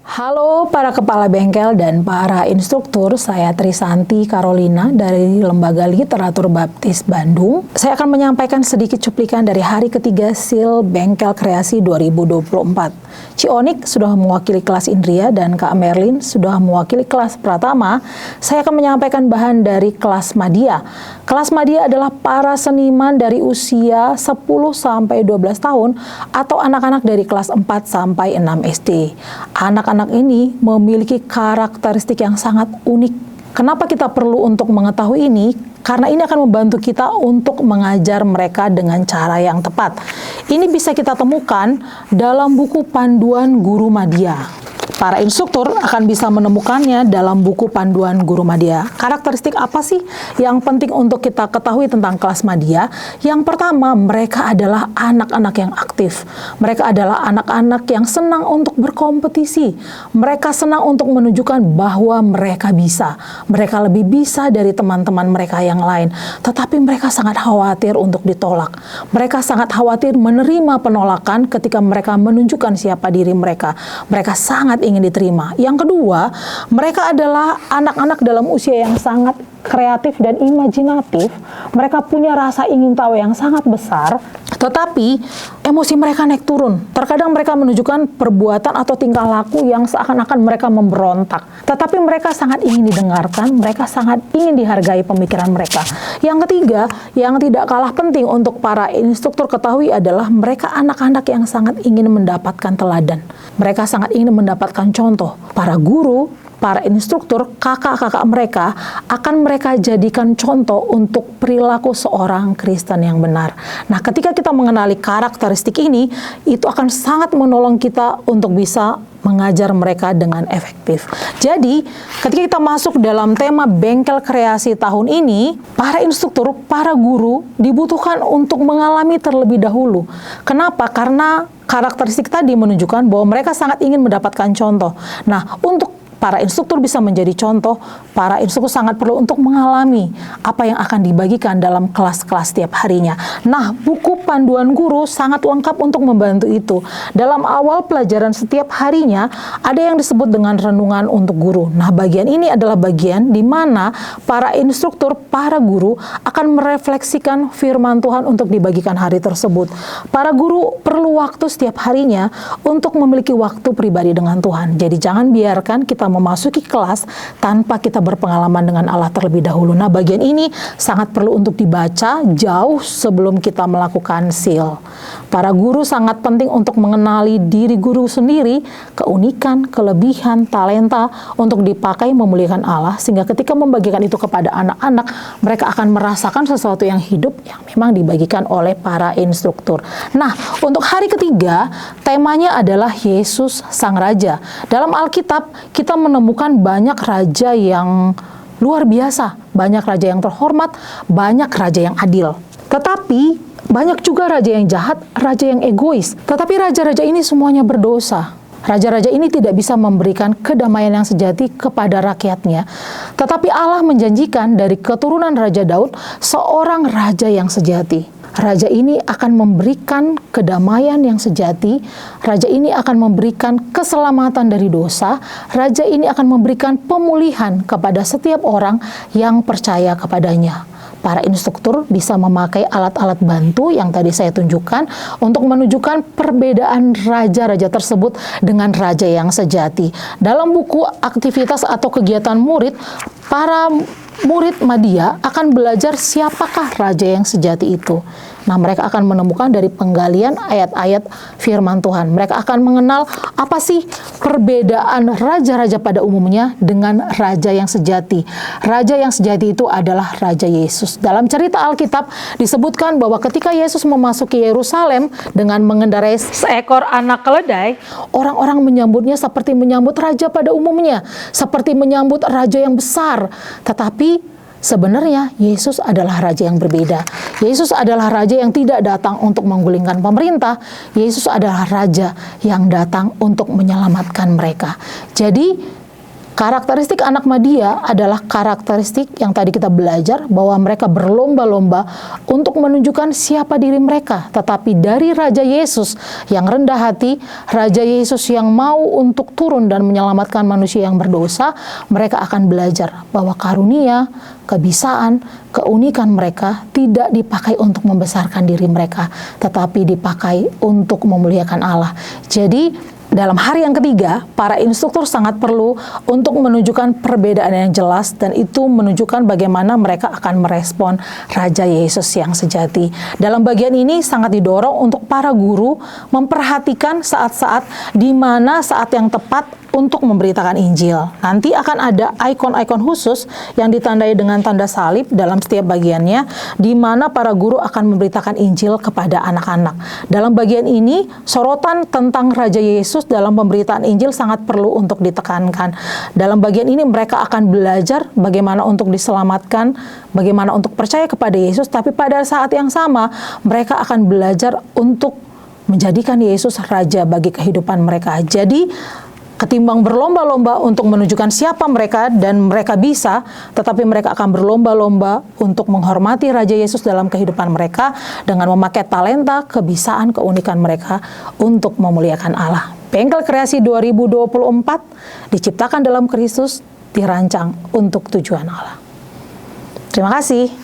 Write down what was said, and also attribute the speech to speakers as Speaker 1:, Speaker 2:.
Speaker 1: Halo para kepala bengkel dan para instruktur, saya Trisanti Carolina dari Lembaga Literatur Baptis Bandung. Saya akan menyampaikan sedikit cuplikan dari hari ketiga SEAL Bengkel Kreasi 2024. Cionik sudah mewakili kelas Indria dan Kak Merlin sudah mewakili kelas Pratama. Saya akan menyampaikan bahan dari kelas Madya. Kelas Madya adalah para seniman dari usia 10-12 tahun atau anak-anak dari kelas 4 sampai 6 SD. Anak-anak ini memiliki karakteristik yang sangat unik. Kenapa kita perlu untuk mengetahui ini? Karena ini akan membantu kita untuk mengajar mereka dengan cara yang tepat. Ini bisa kita temukan dalam buku panduan guru Madya. Para instruktur akan bisa menemukannya dalam buku panduan guru Madya. Karakteristik apa sih yang penting untuk kita ketahui tentang kelas Madya? Yang pertama, mereka adalah anak-anak yang aktif. Mereka adalah anak-anak yang senang untuk berkompetisi. Mereka senang untuk menunjukkan bahwa mereka bisa. Mereka lebih bisa dari teman-teman mereka yang lain. Tetapi mereka sangat khawatir untuk ditolak. Mereka sangat khawatir menerima penolakan ketika mereka menunjukkan siapa diri mereka. Mereka sangat ingin diterima. Yang kedua, mereka adalah anak-anak dalam usia yang sangat kreatif dan imajinatif. Mereka punya rasa ingin tahu yang sangat besar, tetapi emosi mereka naik turun. Terkadang mereka menunjukkan perbuatan atau tingkah laku yang seakan-akan mereka memberontak. Tetapi mereka sangat ingin didengarkan, mereka sangat ingin dihargai pemikiran mereka. Yang ketiga, yang tidak kalah penting untuk para instruktur ketahui adalah mereka anak-anak yang sangat ingin mendapatkan teladan. Mereka sangat ingin mendapatkan contoh. Para guru, para instruktur, kakak-kakak mereka akan mereka jadikan contoh untuk perilaku seorang Kristen yang benar. Nah, ketika kita mengenali karakteristik ini, itu akan sangat menolong kita untuk bisa mengajar mereka dengan efektif. Jadi, ketika kita masuk dalam tema bengkel kreasi tahun ini, para instruktur, para guru dibutuhkan untuk mengalami terlebih dahulu. Kenapa? Karena karakteristik tadi menunjukkan bahwa mereka sangat ingin mendapatkan contoh. Nah, untuk para instruktur bisa menjadi contoh, para instruktur sangat perlu untuk mengalami apa yang akan dibagikan dalam kelas-kelas setiap harinya. Nah, buku panduan guru sangat lengkap untuk membantu itu. Dalam awal pelajaran setiap harinya, ada yang disebut dengan renungan untuk guru. Nah, bagian ini adalah bagian di mana para instruktur, para guru akan merefleksikan firman Tuhan untuk dibagikan hari tersebut. Para guru perlu waktu setiap harinya untuk memiliki waktu pribadi dengan Tuhan. Jadi jangan biarkan kita memasuki kelas tanpa kita berpengalaman dengan Allah terlebih dahulu. Nah, bagian ini sangat perlu untuk dibaca jauh sebelum kita melakukan SEAL. Para guru sangat penting untuk mengenali diri guru sendiri, keunikan, kelebihan, talenta untuk dipakai memuliakan Allah, sehingga ketika membagikan itu kepada anak-anak, mereka akan merasakan sesuatu yang hidup yang memang dibagikan oleh para instruktur. Nah, untuk hari ketiga, temanya adalah Yesus Sang Raja. Dalam Alkitab, kita menemukan banyak raja yang luar biasa, banyak raja yang terhormat, banyak raja yang adil. Tetapi banyak juga raja yang jahat, raja yang egois. Tetapi raja-raja ini semuanya berdosa. Raja-raja ini tidak bisa memberikan kedamaian yang sejati kepada rakyatnya. Tetapi Allah menjanjikan dari keturunan Raja Daud seorang raja yang sejati. Raja ini akan memberikan kedamaian yang sejati. Raja ini akan memberikan keselamatan dari dosa. Raja ini akan memberikan pemulihan kepada setiap orang yang percaya kepadanya. Para instruktur bisa memakai alat-alat bantu yang tadi saya tunjukkan untuk menunjukkan perbedaan raja-raja tersebut dengan raja yang sejati. Dalam buku aktivitas atau kegiatan murid, para murid Madya akan belajar siapakah raja yang sejati itu. Nah, mereka akan menemukan dari penggalian ayat-ayat firman Tuhan. Mereka akan mengenal apa sih perbedaan raja-raja pada umumnya dengan raja yang sejati. Raja yang sejati itu adalah Raja Yesus. Dalam cerita Alkitab disebutkan bahwa ketika Yesus memasuki Yerusalem dengan mengendarai seekor anak keledai, orang-orang menyambutnya seperti menyambut raja pada umumnya, seperti menyambut raja yang besar. Tetapi sebenarnya Yesus adalah raja yang berbeda. Yesus adalah raja yang tidak datang untuk menggulingkan pemerintah. Yesus adalah raja yang datang untuk menyelamatkan mereka. Jadi Karakteristik anak Madia adalah karakteristik yang tadi kita belajar, bahwa mereka berlomba-lomba untuk menunjukkan siapa diri mereka. Tetapi dari Raja Yesus yang rendah hati, Raja Yesus yang mau untuk turun dan menyelamatkan manusia yang berdosa, mereka akan belajar bahwa karunia, kebisaan, keunikan mereka tidak dipakai untuk membesarkan diri mereka, tetapi dipakai untuk memuliakan Allah. Jadi dalam hari yang ketiga, para instruktur sangat perlu untuk menunjukkan perbedaan yang jelas, dan itu menunjukkan bagaimana mereka akan merespon Raja Yesus yang sejati. Dalam bagian ini sangat didorong untuk para guru memperhatikan saat-saat di mana saat yang tepat untuk memberitakan Injil. Nanti akan ada ikon-ikon khusus yang ditandai dengan tanda salib dalam setiap bagiannya, di mana para guru akan memberitakan Injil kepada anak-anak. Dalam bagian ini, sorotan tentang Raja Yesus dalam pemberitaan Injil sangat perlu untuk ditekankan. Dalam bagian ini mereka akan belajar bagaimana untuk diselamatkan, bagaimana untuk percaya kepada Yesus, tapi pada saat yang sama mereka akan belajar untuk menjadikan Yesus Raja bagi kehidupan mereka. Jadi ketimbang berlomba-lomba untuk menunjukkan siapa mereka dan mereka bisa, tetapi mereka akan berlomba-lomba untuk menghormati Raja Yesus dalam kehidupan mereka dengan memakai talenta, kebisaan, keunikan mereka untuk memuliakan Allah. Bengkel Kreasi 2024 diciptakan dalam Kristus, dirancang untuk tujuan Allah. Terima kasih.